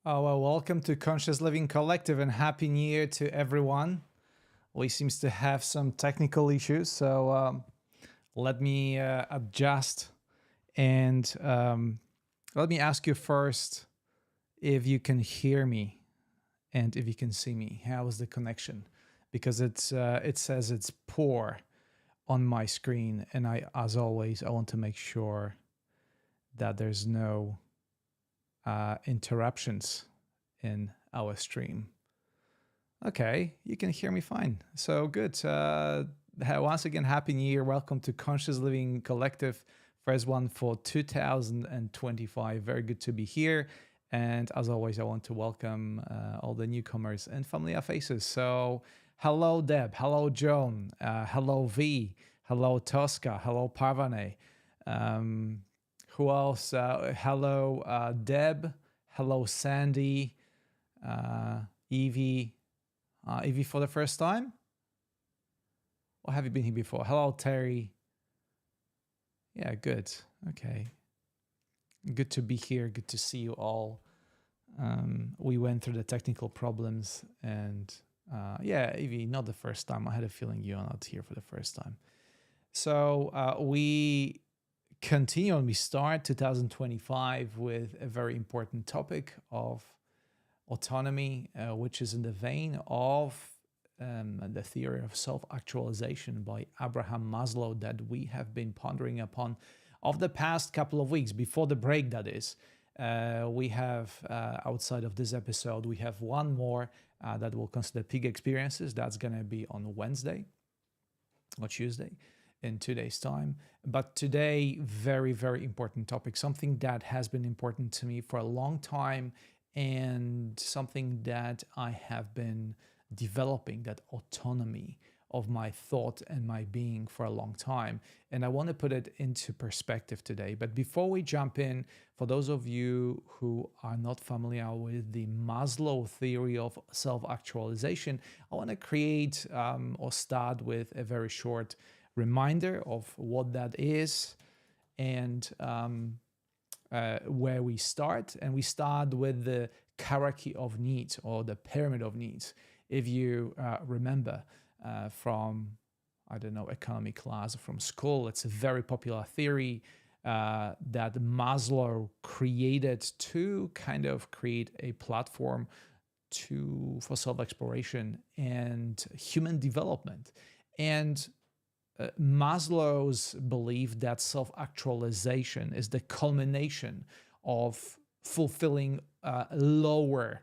Oh, well, welcome to Conscious Living Collective and Happy New Year to everyone. We seems to have some technical issues, so let me adjust and let me ask you first if you can hear me and if you can see me. How is the connection? Because it says it's poor on my screen, and as always, I want to make sure that there's no interruptions in our stream. Okay, you can hear me fine. So good. Once again, Happy New Year. Welcome to Conscious Living Collective, first one for 2025. Very good to be here. And as always, I want to welcome all the newcomers and familiar faces. So hello, Deb. Hello, Joan. Hello, V. Hello, Tosca. Hello, Parvane. Who else? Hello, Deb. Hello, Sandy. Evie. Evie for the first time? Or have you been here before? Hello, Terry. Yeah, good. Okay. Good to be here. Good to see you all. We went through the technical problems and yeah, Evie, not the first time. I had a feeling you are not here for the first time. So we continue and we start 2025 with a very important topic of autonomy, which is in the vein of the theory of self-actualization by Abraham Maslow that we have been pondering upon of the past couple of weeks, before the break, that is. We have, outside of this episode, we have one more that will consider peak experiences. That's going to be on Wednesday or Tuesday in 2 days' time. But today, very, very important topic, something that has been important to me for a long time and something that I have been developing, that autonomy of my thought and my being for a long time. And I want to put it into perspective today. But before we jump in, for those of you who are not familiar with the Maslow theory of self-actualization, I want to create or start with a very short reminder of what that is and where we start. And we start with the hierarchy of needs or the pyramid of needs. If you remember from, I don't know, economy class or from school, it's a very popular theory that Maslow created to kind of create a platform for self-exploration and human development. And Maslow's belief that self-actualization is the culmination of fulfilling lower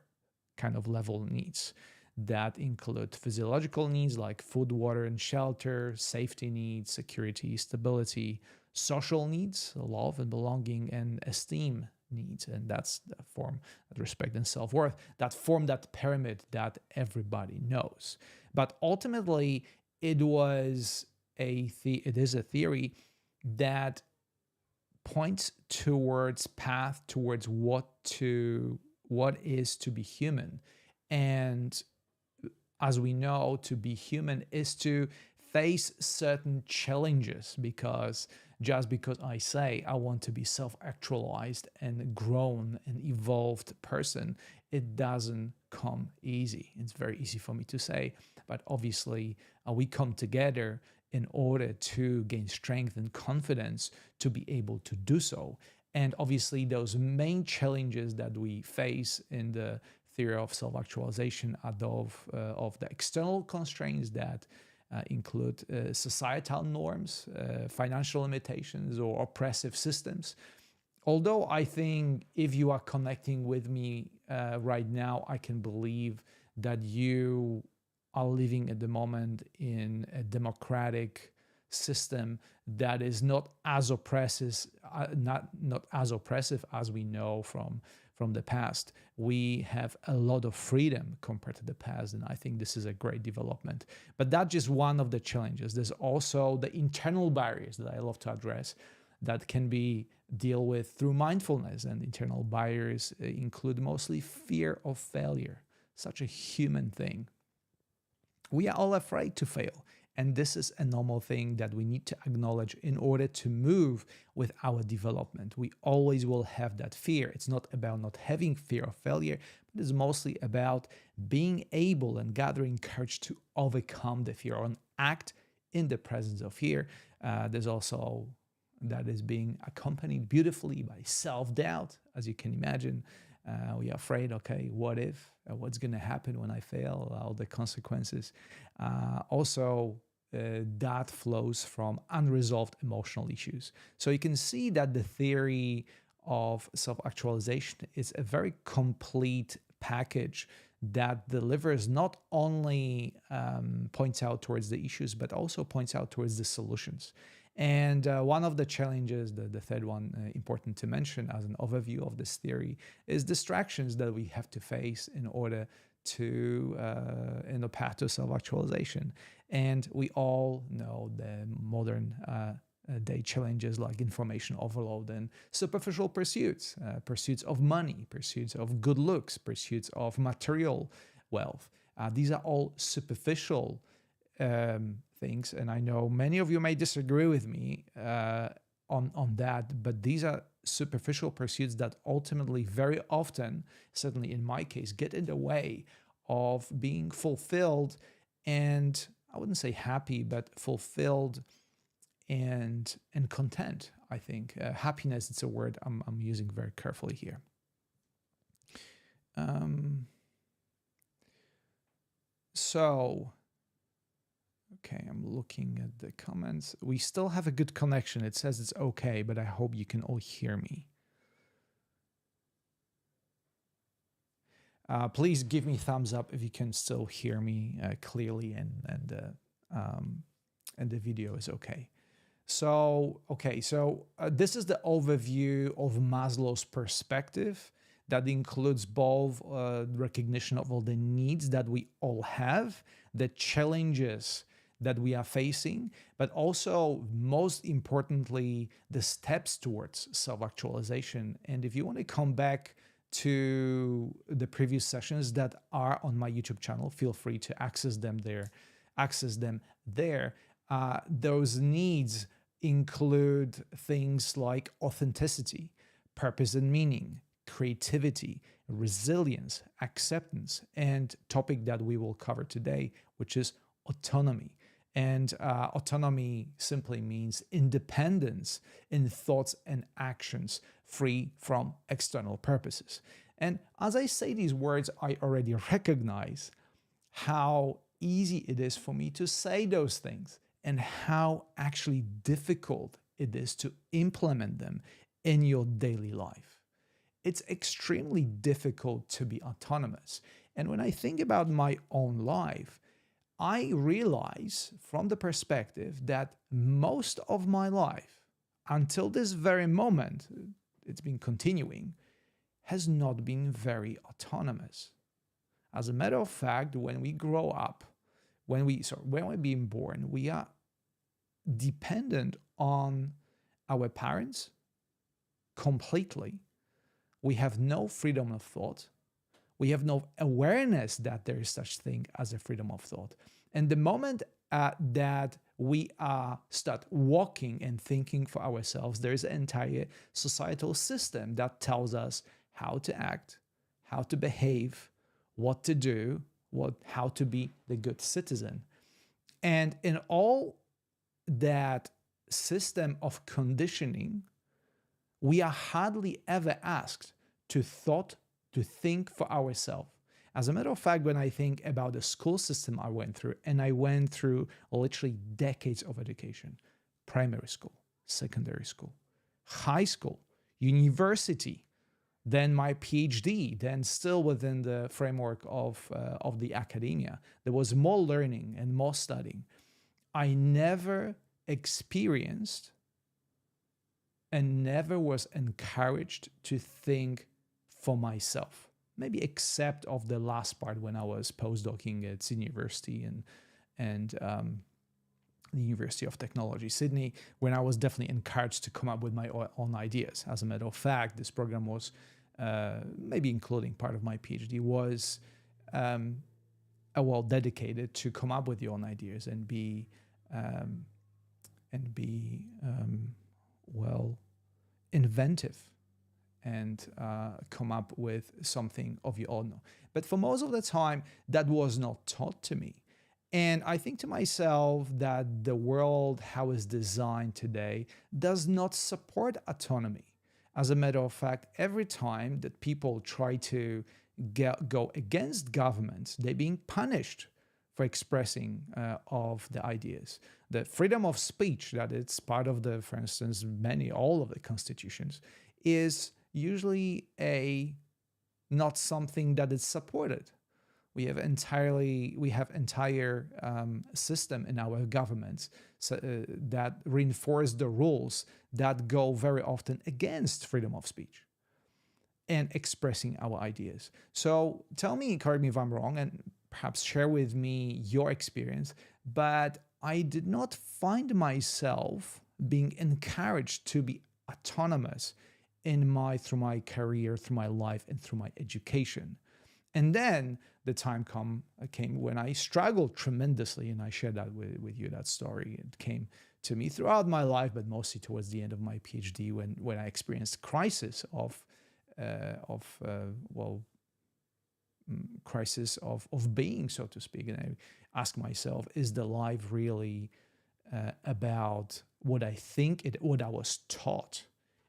kind of level needs that include physiological needs like food, water, and shelter, safety needs, security, stability, social needs, love and belonging, and esteem needs. And that's the form of respect and self-worth that form that pyramid that everybody knows. But ultimately, it is a theory that points towards path towards what is to be human. And as we know, to be human is to face certain challenges, because just because I say I want to be self-actualized and grown and evolved person, it doesn't come easy. It's very easy for me to say, but obviously we come together in order to gain strength and confidence to be able to do so. And obviously those main challenges that we face in the theory of self-actualization are of the external constraints that include societal norms, financial limitations, or oppressive systems. Although I think if you are connecting with me right now, I can believe that you are living at the moment in a democratic system that is not as oppressive, not as oppressive as we know from the past. We have a lot of freedom compared to the past, and I think this is a great development. But that's just one of the challenges. There's also the internal barriers that I love to address that can be dealt with through mindfulness, and internal barriers include mostly fear of failure, such a human thing. We are all afraid to fail, And this is a normal thing that we need to acknowledge in order to move with our development. We always will have that fear. It's not about not having fear of failure, but it's mostly about being able and gathering courage to overcome the fear and act in the presence of fear. There's also that is being accompanied beautifully by self-doubt, as you can imagine. We are afraid, okay, what if? What's going to happen when I fail? All the consequences. That flows from unresolved emotional issues. So you can see that the theory of self-actualization is a very complete package that delivers not only points out towards the issues, but also points out towards the solutions. And one of the challenges, the third one important to mention as an overview of this theory, is distractions that we have to face in order to in the path to self-actualization. And we all know the modern day challenges like information overload and superficial pursuits, pursuits of money, pursuits of good looks, pursuits of material wealth. These are all superficial things, and I know many of you may disagree with me on that, but these are superficial pursuits that ultimately very often, certainly in my case, get in the way of being fulfilled and I wouldn't say happy, but fulfilled and content. I think happiness, it's a word I'm using very carefully here. Okay, I'm looking at the comments. We still have a good connection. It says it's okay, but I hope you can all hear me. Please give me thumbs up if you can still hear me clearly and the video is okay. So this is the overview of Maslow's perspective that includes both recognition of all the needs that we all have, the challenges that we are facing, but also, most importantly, the steps towards self-actualization. And if you want to come back to the previous sessions that are on my YouTube channel, feel free to access them there. Those needs include things like authenticity, purpose and meaning, creativity, resilience, acceptance, and topic that we will cover today, which is autonomy. And autonomy simply means independence in thoughts and actions, free from external purposes. And as I say these words, I already recognize how easy it is for me to say those things and how actually difficult it is to implement them in your daily life. It's extremely difficult to be autonomous. And when I think about my own life, I realize from the perspective that most of my life, until this very moment, it's been continuing, has not been very autonomous. As a matter of fact, when we grow up, when we're being born, we are dependent on our parents completely. We have no freedom of thought. We have no awareness that there is such thing as a freedom of thought. And the moment that we start walking and thinking for ourselves, there is an entire societal system that tells us how to act, how to behave, what to do, how to be the good citizen. And in all that system of conditioning, we are hardly ever asked to think for ourselves. As a matter of fact, when I think about the school system I went through, and I went through literally decades of education, primary school, secondary school, high school, university, then my Ph.D., then still within the framework of the academia, there was more learning and more studying. I never experienced and never was encouraged to think for myself. Maybe except of the last part when I was postdocing at Sydney University and the University of Technology, Sydney, when I was definitely encouraged to come up with my own ideas. As a matter of fact, this program was, maybe including part of my PhD, was well dedicated to come up with your own ideas and be um, and be well inventive and come up with something of your own. But for most of the time, that was not taught to me. And I think to myself that the world, how it's designed today, does not support autonomy. As a matter of fact, every time that people try to go against governments, they're being punished for expressing of the ideas. The freedom of speech that it's part of the, for instance, all of the constitutions, is usually not something that is supported. We have entire system in our governments that reinforce the rules that go very often against freedom of speech and expressing our ideas. So tell me, correct me if I'm wrong, and perhaps share with me your experience, but I did not find myself being encouraged to be autonomous through my career, through my life, and through my education. And then the time came when I struggled tremendously, and I shared that with you, that story. It came to me throughout my life, but mostly towards the end of my PhD when I experienced crisis crisis of being, so to speak. And I ask myself, is the life really about what I think what I was taught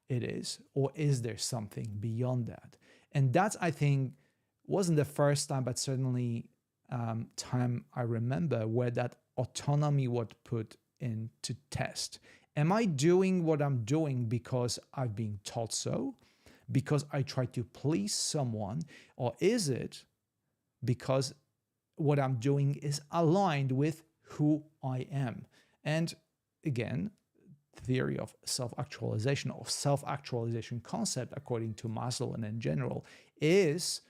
it is, or is there something beyond that? And that's, I think, wasn't the first time, but certainly time I remember where that autonomy was put into test. Am I doing what I'm doing because I've been taught so? Because I try to please someone? Or is it because what I'm doing is aligned with who I am? And again, theory of self-actualization or self-actualization concept, according to Maslow and in general, is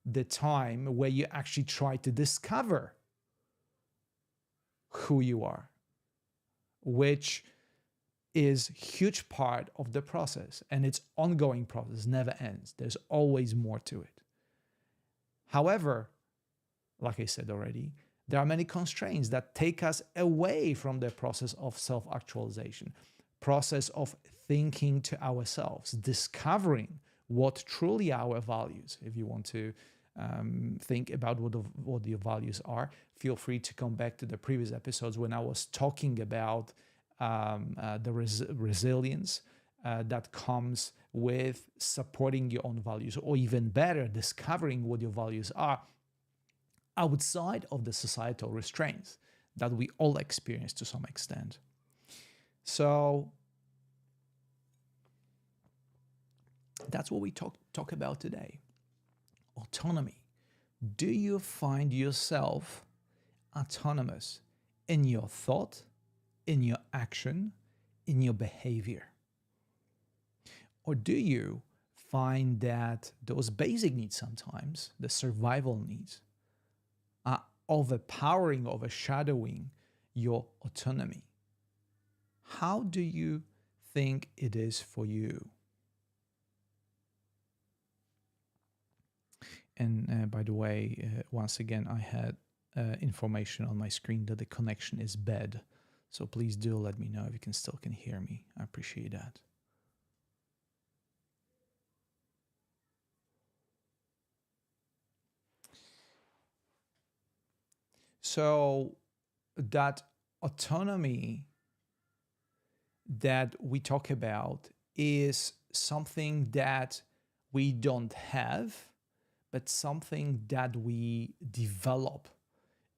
the time where you actually try to discover who you are, which is huge part of the process, and it's ongoing process, never ends. There's always more to it. However, like I said already, there are many constraints that take us away from the process of self-actualization, process of thinking to ourselves, discovering what truly our values. If you want to think about what your values are, feel free to come back to the previous episodes when I was talking about the resilience that comes with supporting your own values, or even better, discovering what your values are outside of the societal restraints that we all experience to some extent. So that's what we talk about today. Autonomy. Do you find yourself autonomous in your thought, in your action, in your behavior? Or do you find that those basic needs sometimes, the survival needs, are overshadowing your autonomy? How do you think it is for you? And by the way, once again, I had information on my screen that the connection is bad. So please do let me know if you still can hear me. I appreciate that. So that autonomy that we talk about is something that we don't have, but something that we develop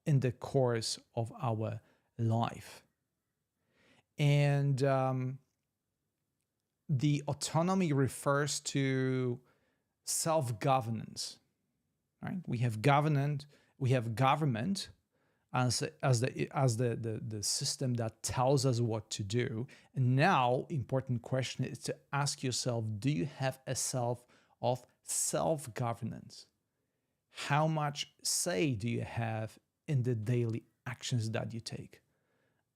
in the course of our life. And the autonomy refers to self-governance, right? We have government as the system that tells us what to do. And now, important question is to ask yourself, do you have a self-governance? How much say do you have in the daily actions that you take?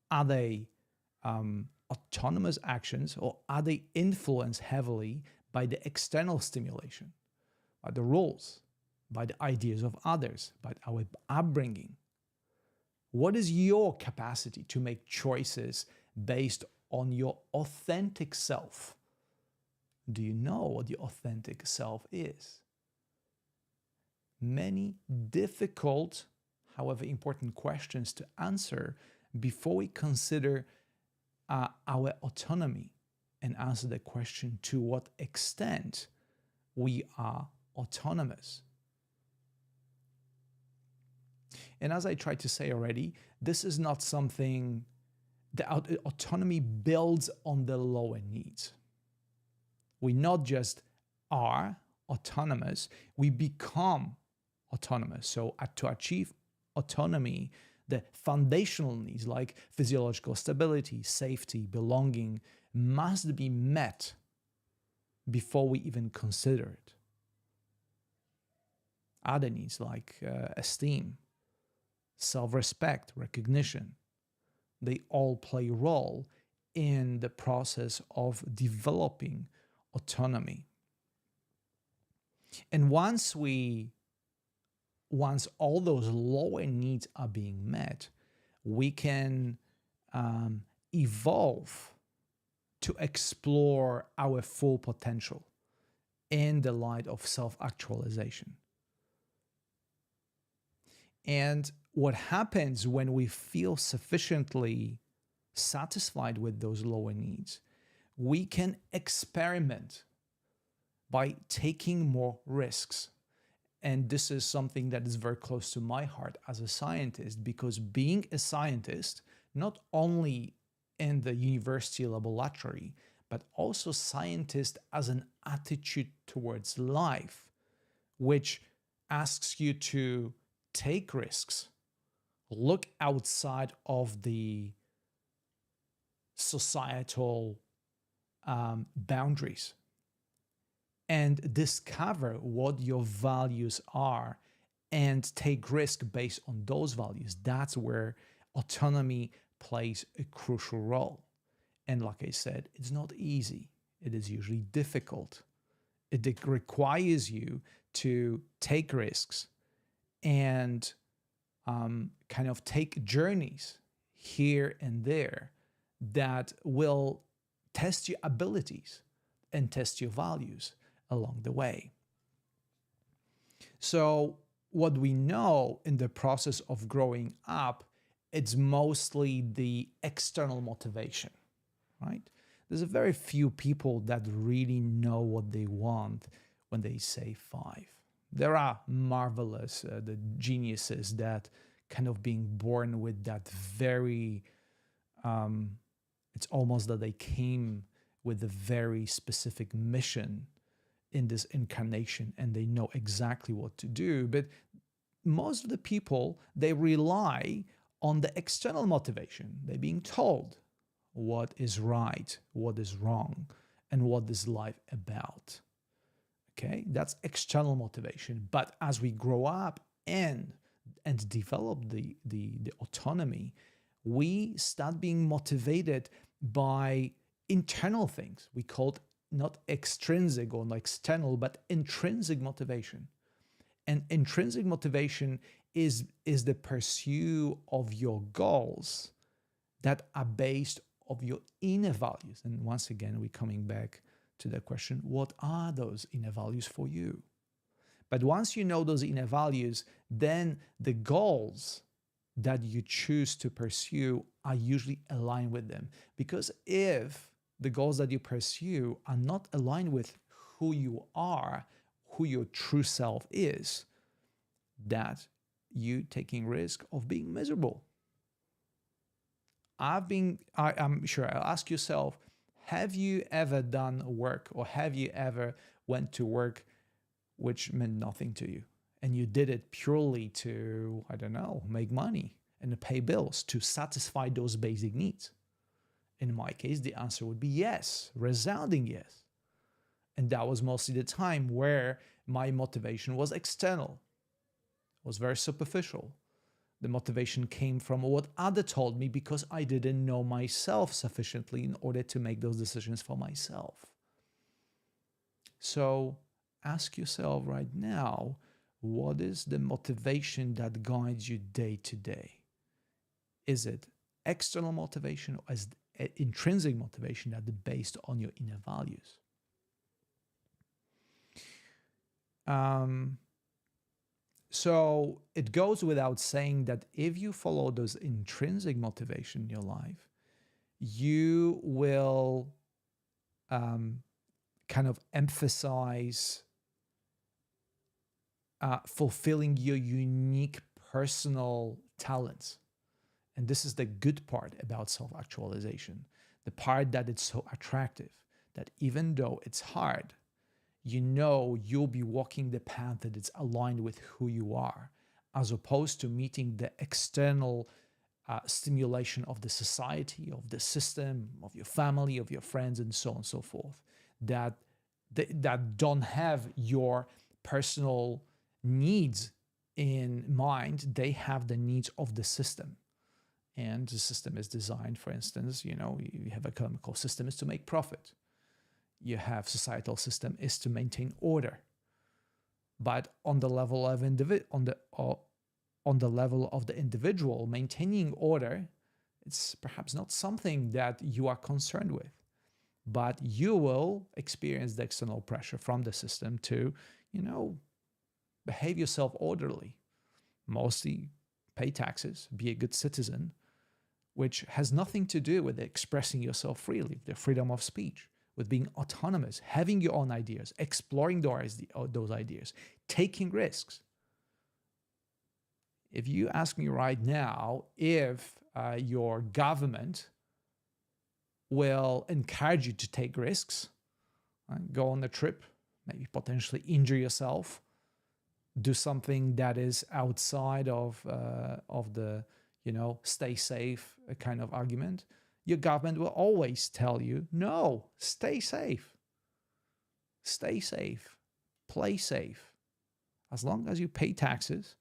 Are they autonomous actions, or are they influenced heavily by the external stimulation, by the rules, by the ideas of others, by our upbringing? What is your capacity to make choices based on your authentic self? Do you know what your authentic self is? Many difficult, however important questions to answer before we consider our autonomy and answer the question to what extent we are autonomous. And as I tried to say already, this is not something, the autonomy builds on the lower needs. We not just are autonomous, we become autonomous. So to achieve autonomy, the foundational needs like physiological stability, safety, belonging must be met before we even consider it. Other needs like esteem, self-respect, recognition, they all play a role in the process of developing autonomy. And once all those lower needs are being met, we can evolve to explore our full potential in the light of self-actualization. And what happens when we feel sufficiently satisfied with those lower needs, we can experiment by taking more risks. And this is something that is very close to my heart as a scientist, because being a scientist, not only in the university laboratory, but also scientist as an attitude towards life, which asks you to take risks, look outside of the societal boundaries, and discover what your values are and take risk based on those values. That's where autonomy plays a crucial role. And like I said, it's not easy. It is usually difficult. It requires you to take risks and kind of take journeys here and there that will test your abilities and test your values along the way. So what we know in the process of growing up, it's mostly the external motivation, right? There's a very few people that really know what they want when they say 5. There are marvelous, the geniuses that kind of being born with that very, it's almost that they came with a very specific mission in this incarnation and they know exactly what to do. But most of the people, they rely on the external motivation. They're being told what is right, what is wrong, and what is life about. Okay, that's external motivation. But as we grow up and develop the autonomy, we start being motivated by internal things. We call it not extrinsic or external, but intrinsic motivation. And intrinsic motivation is the pursuit of your goals that are based on your inner values. And once again, we're coming back to the question, what are those inner values for you? But once you know those inner values, then the goals that you choose to pursue are usually aligned with them. Because if the goals that you pursue are not aligned with who you are, who your true self is, that you taking risk of being miserable. I'm sure, I'll ask yourself, have you ever done work or have you ever went to work which meant nothing to you? And you did it purely to, I don't know, make money and to pay bills, to satisfy those basic needs? In my case, the answer would be yes, resounding yes. And that was mostly the time where my motivation was external, was very superficial. The motivation came from what others told me because I didn't know myself sufficiently in order to make those decisions for myself. So ask yourself right now, what is the motivation that guides you day to day? Is it external motivation or is it intrinsic motivation that is based on your inner values? So it goes without saying that if you follow those intrinsic motivation in your life, you will kind of emphasize fulfilling your unique personal talents. And this is the good part about self-actualization, the part that it's so attractive, that even though it's hard, you know you'll be walking the path that it's aligned with who you are, as opposed to meeting the external stimulation of the society, of the system, of your family, of your friends, and so on and so forth, that don't have your personal needs in mind. They have the needs of the system. And the system is designed, for instance, you have a chemical system is to make profit. You have societal system is to maintain order. But on the level of on the level of the individual, maintaining order, it's perhaps not something that you are concerned with. But you will experience the external pressure from the system to, behave yourself orderly. Mostly pay taxes, be a good citizen, which has nothing to do with expressing yourself freely, the freedom of speech, with being autonomous, having your own ideas, exploring those ideas, taking risks. If you ask me right now if your government will encourage you to take risks, go on a trip, maybe potentially injure yourself, do something that is outside of the stay safe kind of argument, your government will always tell you, no, stay safe, play safe. As long as you pay taxes,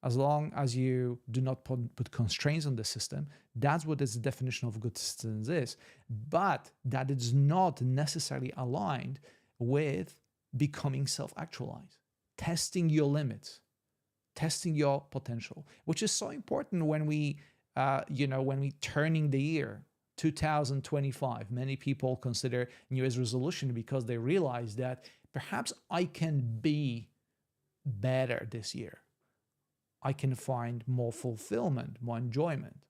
as long as you do not put constraints on the system, that's what the definition of good citizens is. But that is not necessarily aligned with becoming self-actualized, testing your limits, testing your potential, which is so important when we turning the year 2025. Many people consider New Year's resolution because they realize that perhaps I can be better this year. I can find more fulfillment, more enjoyment.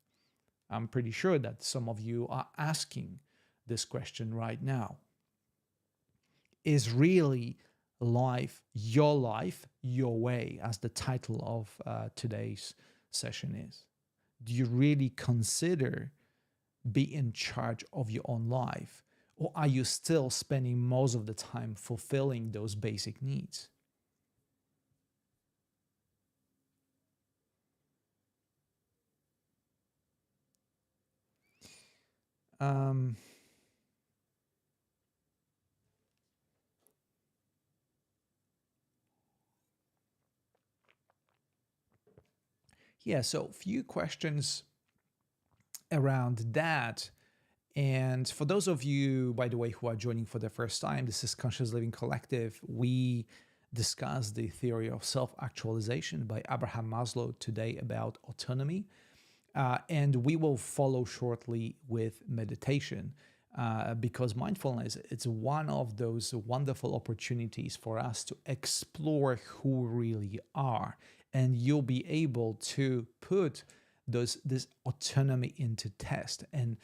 I'm pretty sure that some of you are asking this question right now. Is really life, your way, as the title of today's session is? Do you really consider be in charge of your own life? Or are you still spending most of the time fulfilling those basic needs? So a few questions around that. And for those of you, by the way, who are joining for the first time, this is Conscious Living Collective. We discuss the theory of self-actualization by Abraham Maslow today about autonomy. And we will follow shortly with meditation because mindfulness, it's one of those wonderful opportunities for us to explore who we really are. And you'll be able to put this autonomy into test and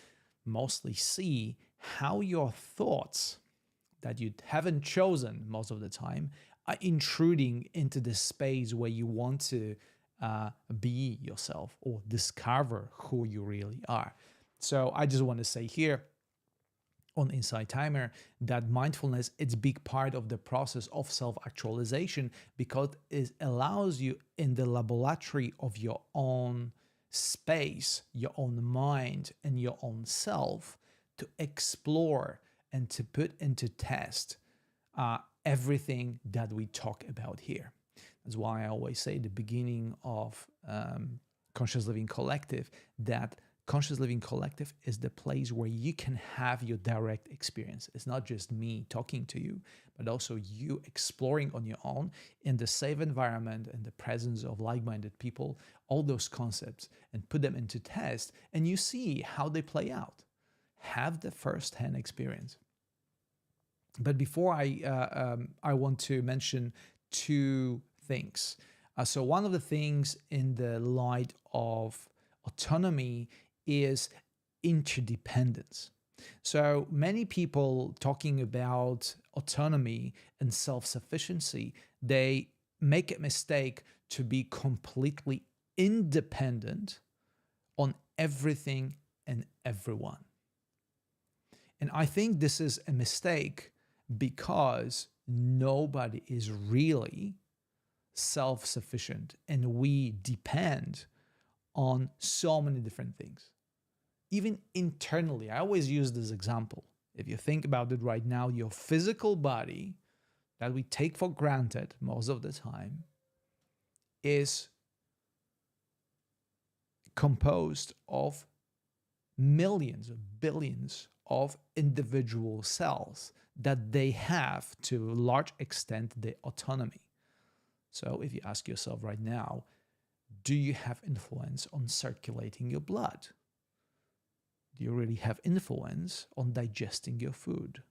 mostly see how your thoughts that you haven't chosen most of the time are intruding into the space where you want to be yourself or discover who you really are. So I just want to say here on Insight Timer that mindfulness, it's a big part of the process of self-actualization because it allows you in the laboratory of your own space, your own mind, and your own self to explore and to put into test everything that we talk about here. That's why I always say at the beginning of Conscious Living Collective that Conscious Living Collective is the place where you can have your direct experience. It's not just me talking to you, but also you exploring on your own in the safe environment and the presence of like-minded people, all those concepts, and put them into test, and you see how they play out. Have the first-hand experience. But before I want to mention two things. So one of the things in the light of autonomy is interdependence. So many people talking about autonomy and self-sufficiency, they make a mistake to be completely independent on everything and everyone. And I think this is a mistake because nobody is really self-sufficient, and we depend on so many different things. Even internally, I always use this example. If you think about it right now, your physical body that we take for granted most of the time is composed of millions or billions of individual cells that they have, to a large extent, the autonomy. So if you ask yourself right now, do you have influence on circulating your blood? Do you really have influence on digesting your food?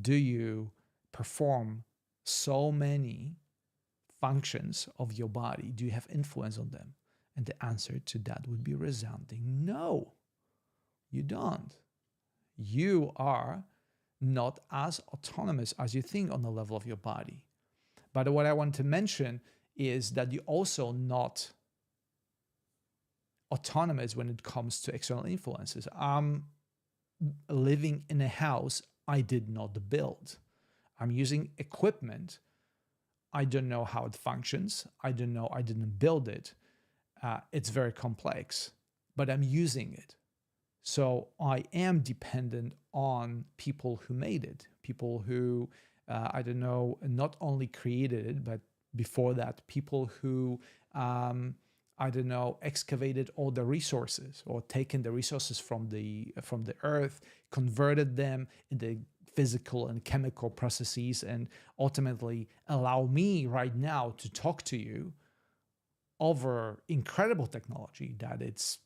Do you perform so many functions of your body? Do you have influence on them? And the answer to that would be resounding no, you don't. You are not as autonomous as you think on the level of your body. But what I want to mention is that you're also not autonomous when it comes to external influences. I'm living in a house I did not build. I'm using equipment. I don't know how it functions. I don't know. I didn't build it. It's very complex, but I'm using it. So I am dependent on people who made it, people who, I don't know, not only created it, but before that, people who, I don't know, excavated all the resources or taken the resources from the earth, converted them into physical and chemical processes, and ultimately allow me right now to talk to you over incredible technology that it's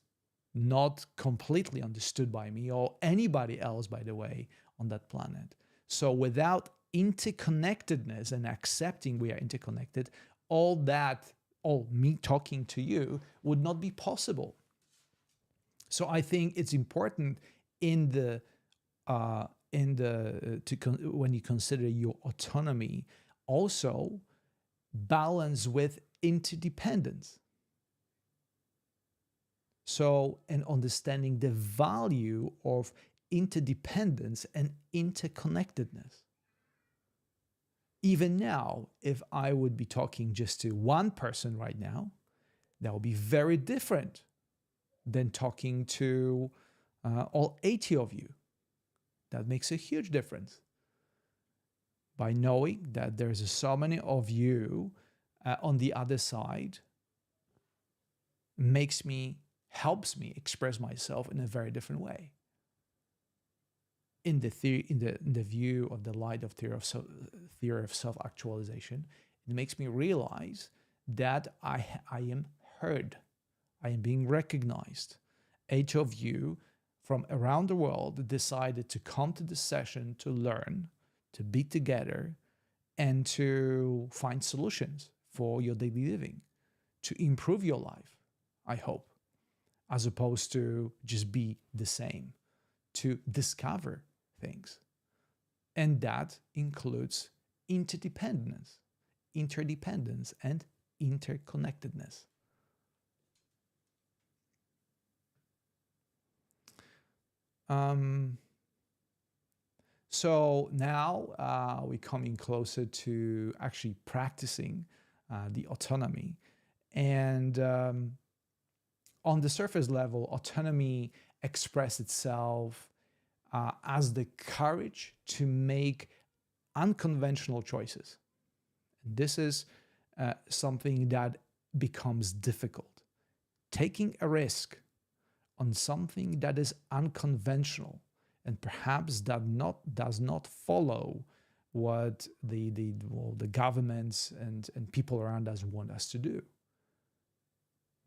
not completely understood by me or anybody else, by the way, on that planet. So without interconnectedness and accepting we are interconnected, all me talking to you would not be possible. So I think it's important when you consider your autonomy, also balance with interdependence. So, and understanding the value of interdependence and interconnectedness. Even now, if I would be talking just to one person right now, that would be very different than talking to all 80 of you. That makes a huge difference. By knowing that there's so many of you on the other side, helps me express myself in a very different way. In the view of the light of theory of self-actualization, it makes me realize that I am heard. I am being recognized. 8 of you from around the world decided to come to this session to learn, to be together, and to find solutions for your daily living, to improve your life, I hope, as opposed to just be the same, to discover things. And that includes interdependence, and interconnectedness. So now we're coming closer to actually practicing the autonomy. And on the surface level, autonomy expresses itself as the courage to make unconventional choices. This is something that becomes difficult. Taking a risk on something that is unconventional and perhaps does not follow what the governments and people around us want us to do.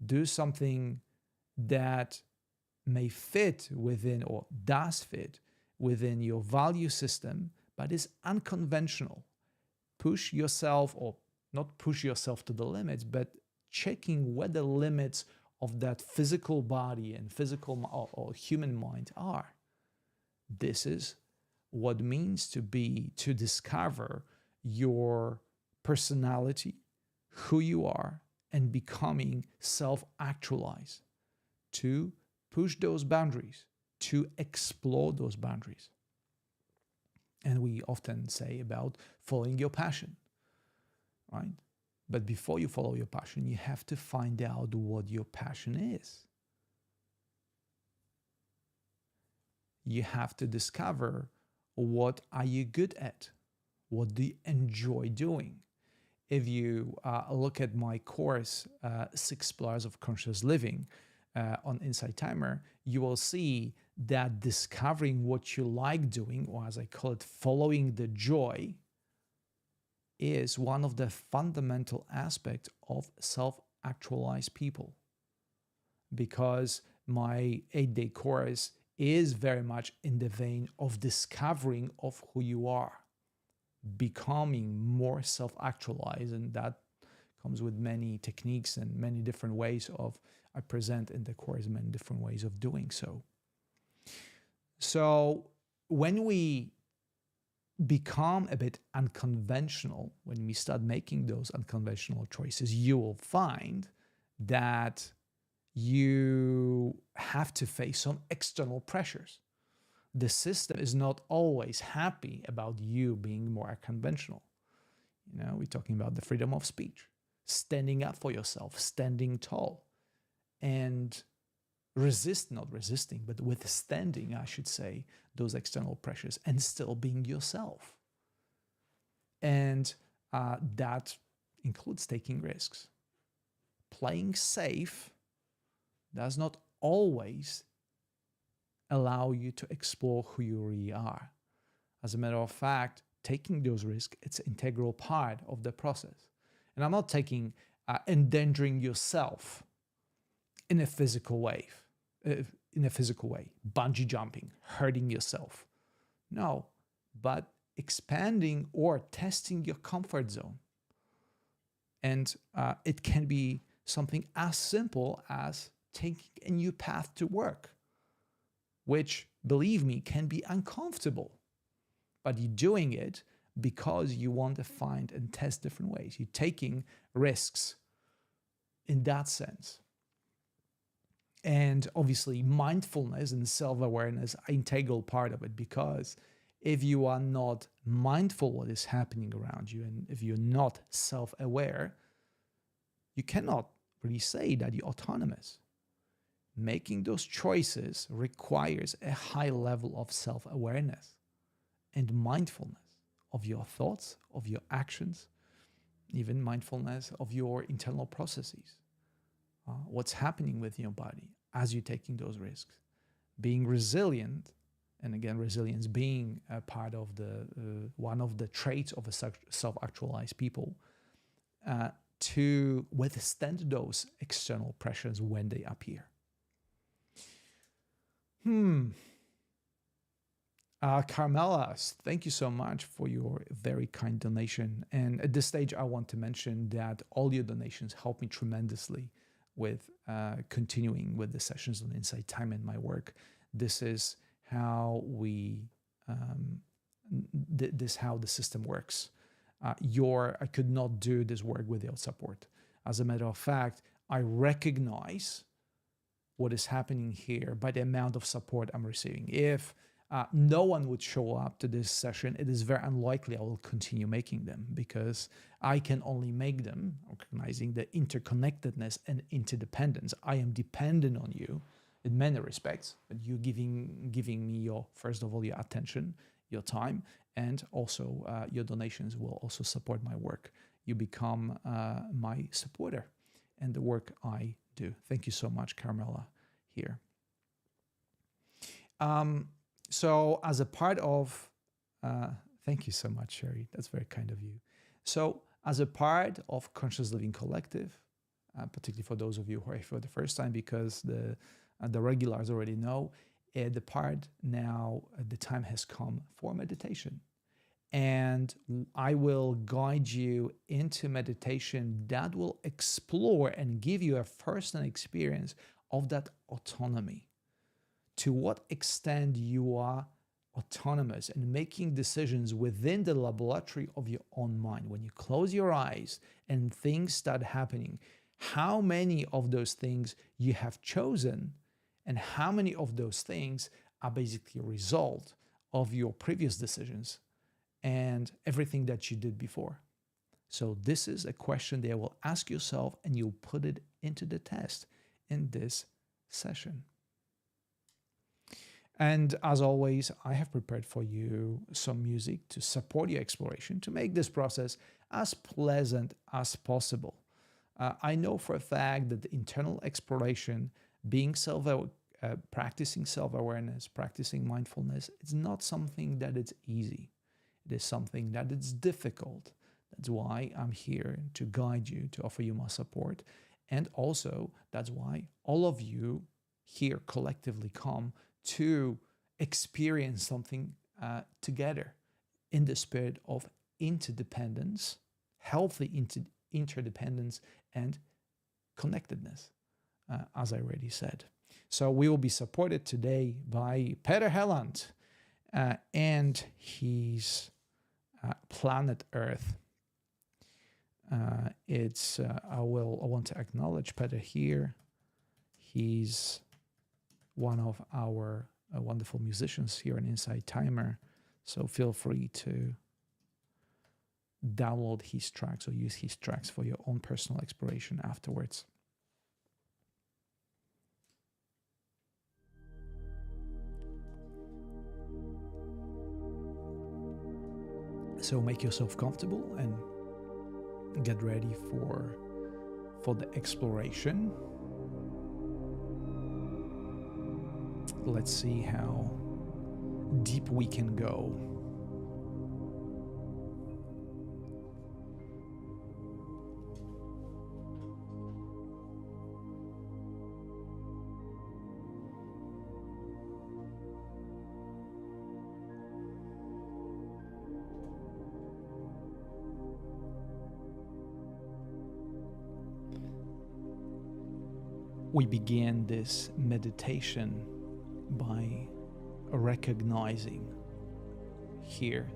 Do something that may fit within or does fit within your value system, but is unconventional. Push yourself, or not push yourself to the limits, but checking where the limits of that physical body and physical or human mind are. This is what it means to discover your personality, who you are, and becoming self-actualized, to push those boundaries, to explore those boundaries. And we often say about following your passion, right? But before you follow your passion, you have to find out what your passion is. You have to discover, what are you good at? What do you enjoy doing? If you look at my course, 6 Pillars of Conscious Living on Insight Timer, you will see that discovering what you like doing, or as I call it, following the joy, is one of the fundamental aspects of self-actualized people. Because my 8-day course is very much in the vein of discovering of who you are, becoming more self-actualized, and that comes with many techniques and many different ways of, I present in the course many different ways of doing so. So when we become a bit unconventional, when we start making those unconventional choices, you will find that you have to face some external pressures. The system is not always happy about you being more unconventional. You know, we're talking about the freedom of speech, standing up for yourself, standing tall, and not resisting, but withstanding, I should say, those external pressures and still being yourself. And that includes taking risks. Playing safe does not always allow you to explore who you really are. As a matter of fact, taking those risks, it's an integral part of the process. And I'm not taking endangering yourself in a physical way, bungee jumping, hurting yourself. No, but expanding or testing your comfort zone. And it can be something as simple as taking a new path to work, which, believe me, can be uncomfortable. But you're doing it because you want to find and test different ways. You're taking risks in that sense. And obviously, mindfulness and self-awareness are an integral part of it, because if you are not mindful what is happening around you, and if you're not self-aware, you cannot really say that you're autonomous. Making those choices requires a high level of self-awareness and mindfulness of your thoughts, of your actions, even mindfulness of your internal processes. What's happening with your body as you're taking those risks. Being resilient, and again, resilience being a part of one of the traits of a self-actualized people, to withstand those external pressures when they appear. Carmela, thank you so much for your very kind donation. And at this stage, I want to mention that all your donations help me tremendously with continuing with the sessions on Insight Time and my work. This is how how the system works. I could not do this work without support. As a matter of fact, I recognize what is happening here by the amount of support I'm receiving. If no one would show up to this session, it is very unlikely I will continue making them, because I can only make them recognizing the interconnectedness and interdependence. I am dependent on you in many respects, but you giving me first of all, your attention, your time, and also your donations will also support my work. You become my supporter and the work I do. Thank you so much, Carmela, here. Um, so as a part of, uh, thank you so much, Sherry. That's very kind of you. So as a part of Conscious Living Collective, particularly for those of you who are here for the first time, because the regulars already know, the part now, the time has come for meditation. And I will guide you into meditation that will explore and give you a first-hand experience of that autonomy. To what extent you are autonomous and making decisions within the laboratory of your own mind. When you close your eyes and things start happening, how many of those things you have chosen and how many of those things are basically a result of your previous decisions and everything that you did before. So this is a question that you will ask yourself and you'll put it into the test in this session. And as always, I have prepared for you some music to support your exploration, to make this process as pleasant as possible. I know for a fact that the internal exploration, being practicing self-awareness, practicing mindfulness, it's not something that it's easy. It is something that it's difficult. That's why I'm here to guide you, to offer you my support. And also, that's why all of you here collectively come to experience something together in the spirit of interdependence, healthy interdependence, and connectedness, as I already said. So we will be supported today by Peter Helland and his planet Earth. I want to acknowledge Peter here. He's one of our wonderful musicians here in Inside Timer. So feel free to download his tracks or use his tracks for your own personal exploration afterwards. So make yourself comfortable and get ready for the exploration. Let's see how deep we can go. We begin this meditation by recognizing here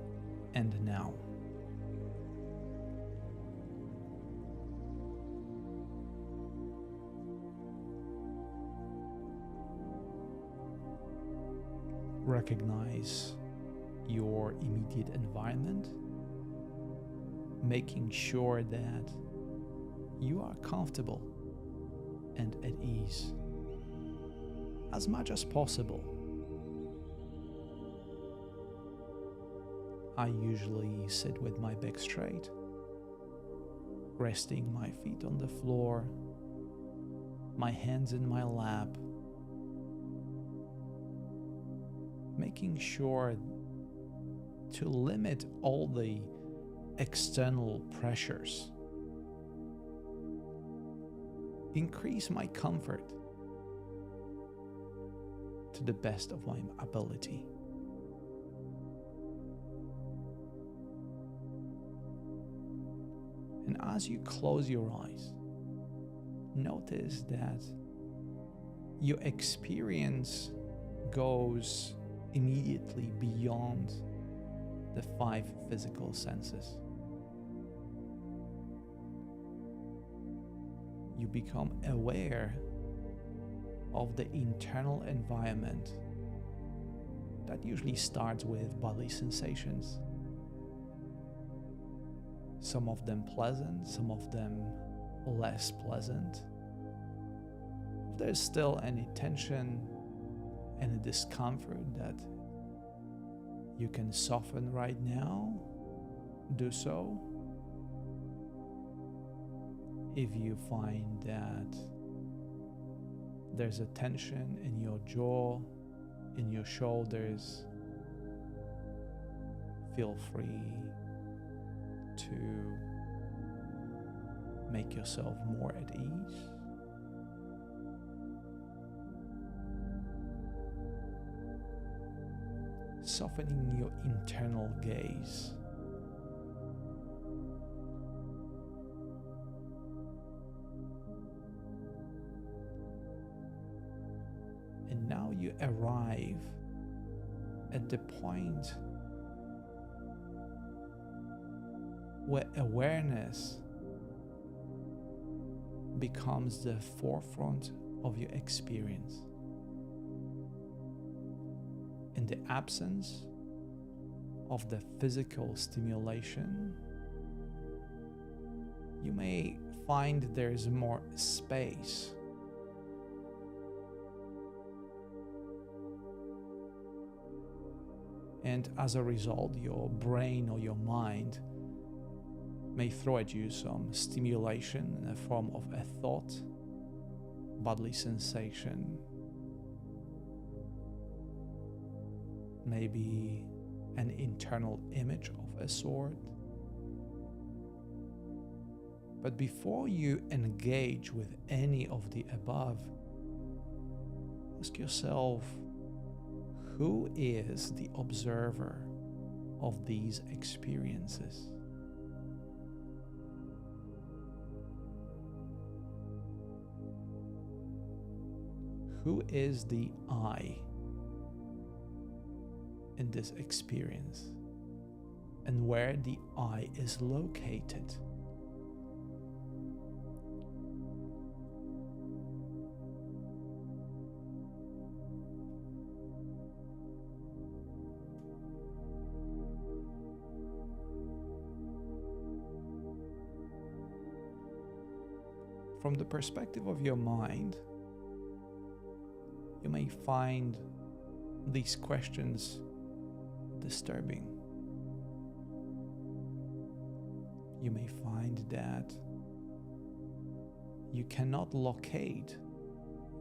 and now. Recognize your immediate environment, making sure that you are comfortable and at ease as much as possible. I usually sit with my back straight, resting my feet on the floor, my hands in my lap, making sure to limit all the external pressures, increase my comfort to the best of my ability. And as you close your eyes, notice that your experience goes immediately beyond the 5 physical senses. You become aware of the internal environment that usually starts with bodily sensations. Some of them pleasant, some of them less pleasant. If there's still any tension, any discomfort that you can soften right now, do so. If you find that there's a tension in your jaw, in your shoulders. Feel free to make yourself more at ease. Softening your internal gaze. And now you arrive at the point where awareness becomes the forefront of your experience. In the absence of the physical stimulation, you may find there's more space. And as a result, your brain or your mind may throw at you some stimulation in the form of a thought, bodily sensation, maybe an internal image of a sort. But before you engage with any of the above, ask yourself, who is the observer of these experiences? Who is the I in this experience, and where the I is located? From the perspective of your mind, you may find these questions disturbing. You may find that you cannot locate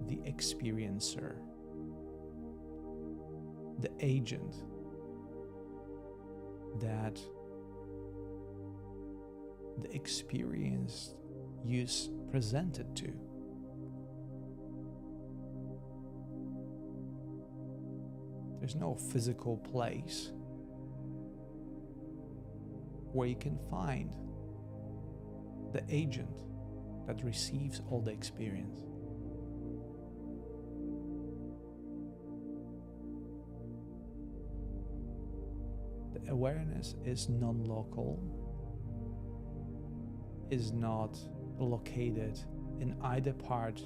the experiencer, the agent that the experienced use presented to. There's no physical place where you can find the agent that receives all the experience. The awareness is non-local, is not located in either part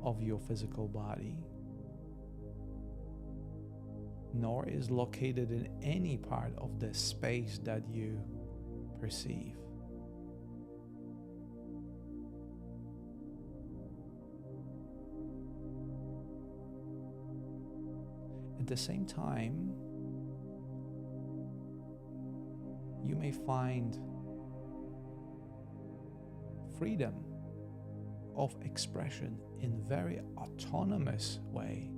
of your physical body, nor is located in any part of the space that you perceive. At the same time, you may find freedom of expression in very autonomous way,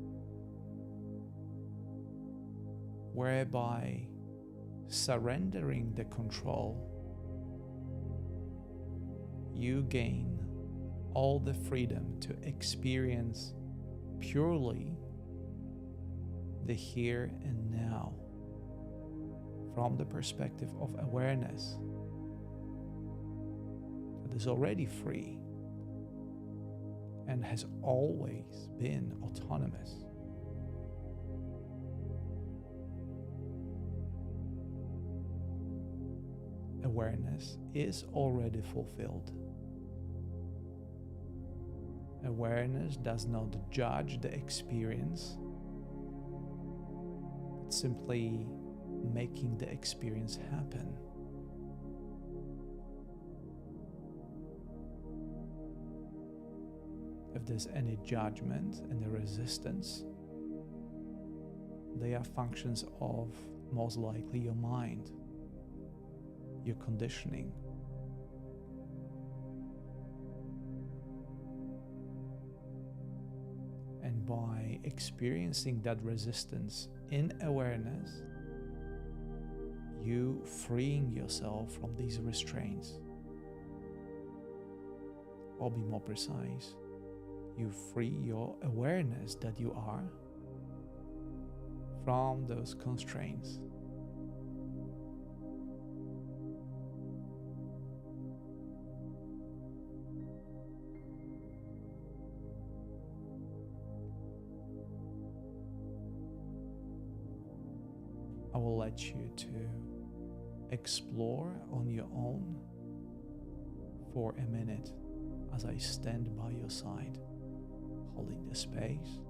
whereby surrendering the control, you gain all the freedom to experience purely the here and now from the perspective of awareness that is already free and has always been autonomous. Awareness is already fulfilled. Awareness does not judge the experience, but simply making the experience happen. If there's any judgment and the resistance, they are functions of most likely your mind, your conditioning. And by experiencing that resistance in awareness, you freeing yourself from these restraints. Or be more precise, you free your awareness that you are from those constraints. I will let you to explore on your own for a minute as I stand by your side, holding the space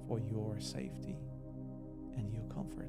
for your safety and your comfort.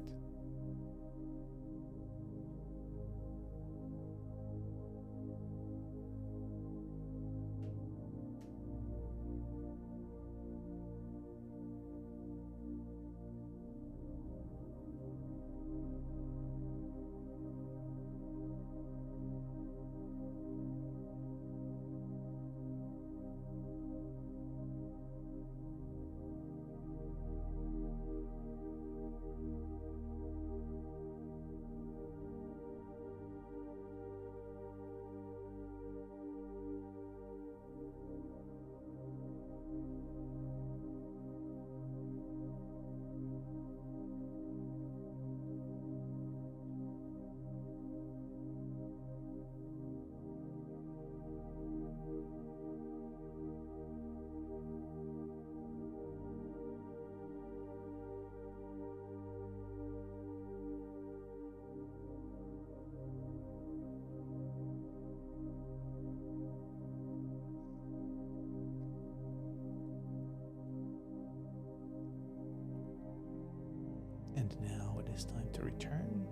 And now it is time to return.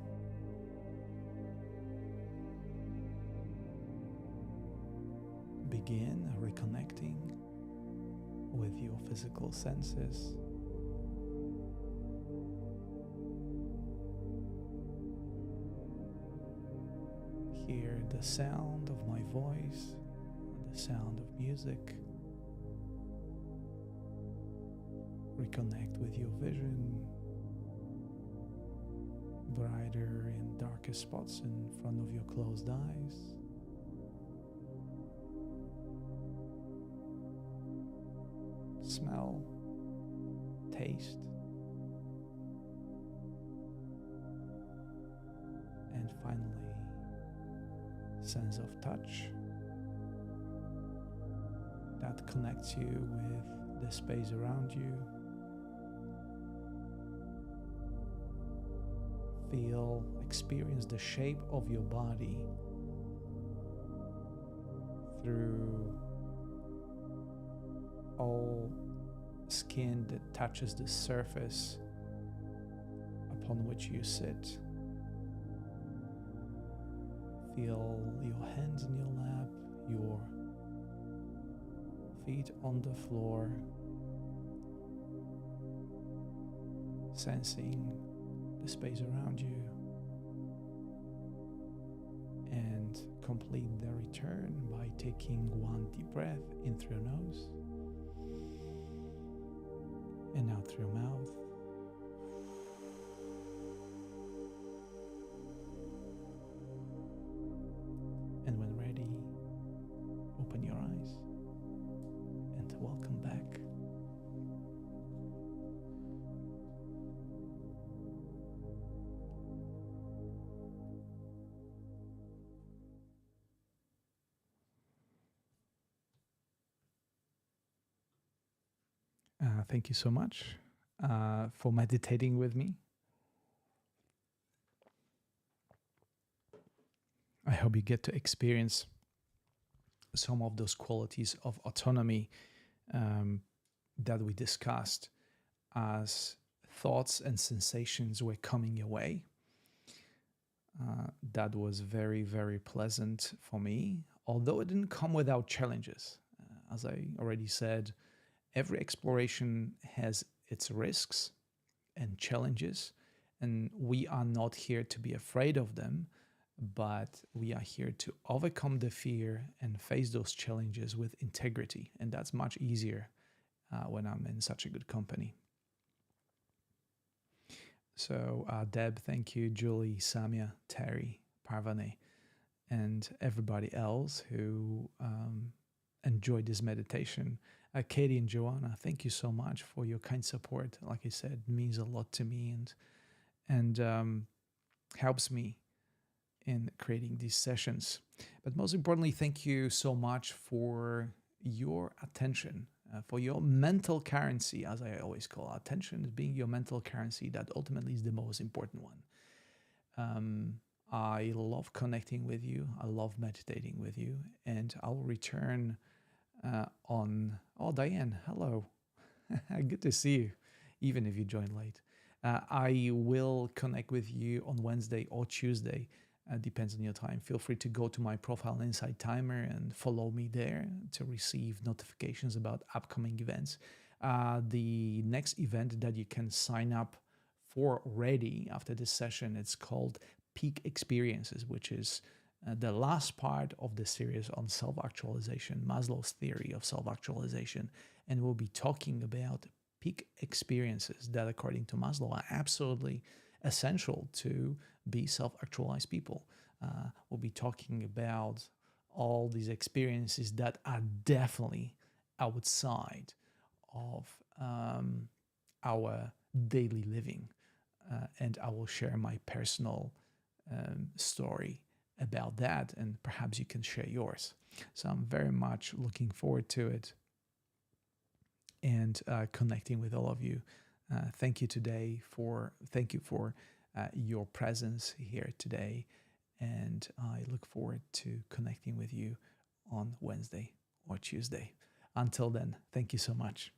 Begin reconnecting with your physical senses. Hear the sound of my voice, the sound of music. Reconnect with your vision, brighter and darker spots in front of your closed eyes. Smell, taste, and finally, sense of touch that connects you with the space around you. Feel, experience the shape of your body through all skin that touches the surface upon which you sit. Feel your hands in your lap, your feet on the floor, sensing the space around you, and complete the return by taking one deep breath in through your nose and out through your mouth. And when ready, open your eyes and welcome back. Thank you so much for meditating with me. I hope you get to experience some of those qualities of autonomy that we discussed as thoughts and sensations were coming your way. That was very, very pleasant for me, although it didn't come without challenges. As I already said, every exploration has its risks and challenges, and we are not here to be afraid of them, but we are here to overcome the fear and face those challenges with integrity. And that's much easier when I'm in such a good company. So, Deb, thank you, Julie, Samia, Terry, Parvane, and everybody else who enjoyed this meditation. Katie and Joanna, thank you so much for your kind support. Like I said, it means a lot to me and helps me in creating these sessions. But most importantly, thank you so much for your attention, for your mental currency, as I always call attention, as being your mental currency that ultimately is the most important one. I love connecting with you. I love meditating with you, and I'll return on. Oh, Diane, hello. Good to see you, even if you joined late. I will connect with you on Wednesday or Tuesday. Depends on your time. Feel free to go to my profile on Insight Timer and follow me there to receive notifications about upcoming events. The next event that you can sign up for already after this session, it's called Peak Experiences, which is the last part of the series on self-actualization, Maslow's theory of self-actualization. And we'll be talking about peak experiences that, according to Maslow, are absolutely essential to be self-actualized people. We'll be talking about all these experiences that are definitely outside of our daily living. And I will share my personal story about that, and perhaps you can share yours. So I'm very much looking forward to it and connecting with all of you. Thank you for your presence here today, and I look forward to connecting with you on Wednesday or Tuesday. Until then, thank you so much.